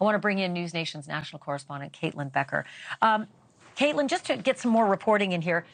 I want to bring in NewsNation's national correspondent, Caitlyn Becker. Caitlyn, just to get some more reporting in here,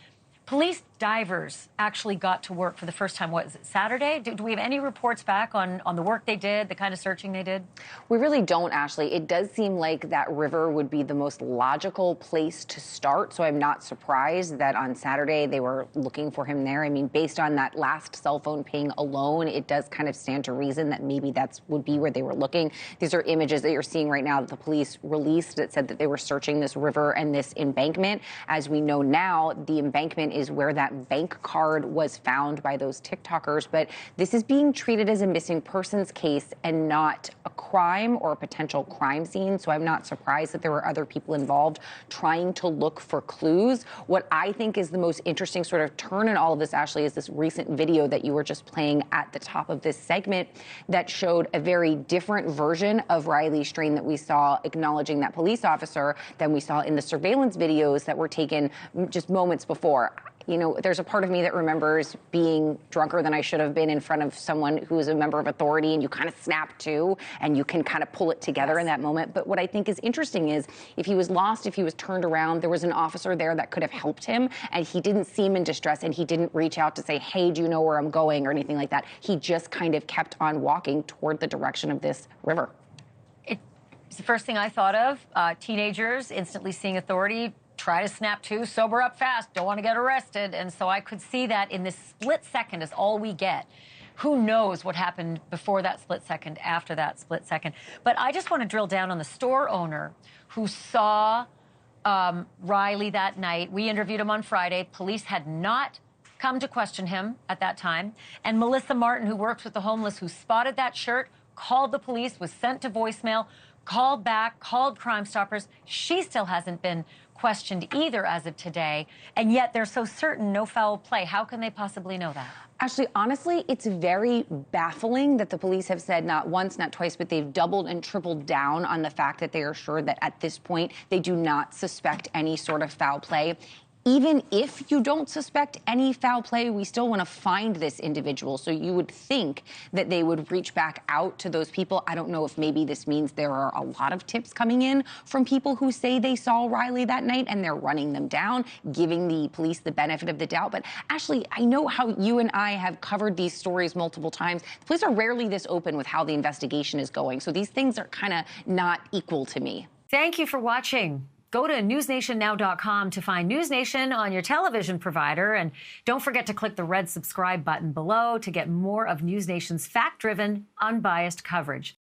police divers actually got to work for the first time, what is it, Saturday? Do we have any reports back on the work they did, the kind of searching they did? We really don't, Ashleigh. It does seem like that river would be the most logical place to start, so I'm not surprised that on Saturday they were looking for him there. I mean, based on that last cell phone ping alone, it does kind of stand to reason that maybe that would be where they were looking. These are images that you're seeing right now that the police released that said that they were searching this river and this embankment. As we know now, the embankment is where that bank card was found by those TikTokers, but this is being treated as a missing persons case and not a crime or a potential crime scene. So I'm not surprised that there were other people involved trying to look for clues. What I think is the most interesting sort of turn in all of this, Ashleigh, is this recent video that you were just playing at the top of this segment that showed a very different version of Riley Strain that we saw acknowledging that police officer than we saw in the surveillance videos that were taken just moments before. You know, there's a part of me that remembers being drunker than I should have been in front of someone who is a member of authority, and you kind of snap to, and you can kind of pull it together in that moment. But what I think is interesting is if he was lost, if he was turned around, there was an officer there that could have helped him, and he didn't seem in distress, and he didn't reach out to say, hey, do you know where I'm going, or anything like that. He just kind of kept on walking toward the direction of this river. It's the first thing I thought of. Teenagers instantly seeing authority, try to snap to, sober up fast, don't want to get arrested. And so I could see that in this split second is all we get. Who knows what happened before that split second, after that split second. But I just want to drill down on the store owner who saw Riley that night. We interviewed him on Friday. Police had not come to question him at that time. And Melissa Martin, who works with the homeless, who spotted that shirt, called the police, was sent to voicemail, called back, called Crime Stoppers. She still hasn't been questioned either as of today, and yet they're so certain no foul play. How can they possibly know that? Actually, honestly, it's very baffling that the police have said not once, not twice, but they've doubled and tripled down on the fact that they are sure that at this point they do not suspect any sort of foul play. Even if you don't suspect any foul play, we still want to find this individual. So you would think that they would reach back out to those people. I don't know if maybe this means there are a lot of tips coming in from people who say they saw Riley that night and they're running them down, giving the police the benefit of the doubt. But Ashleigh, I know how you and I have covered these stories multiple times. The police are rarely this open with how the investigation is going. So these things are kind of not equal to me. Thank you for watching. Go to newsnationnow.com to find NewsNation on your television provider. And don't forget to click the red subscribe button below to get more of NewsNation's fact-driven, unbiased coverage.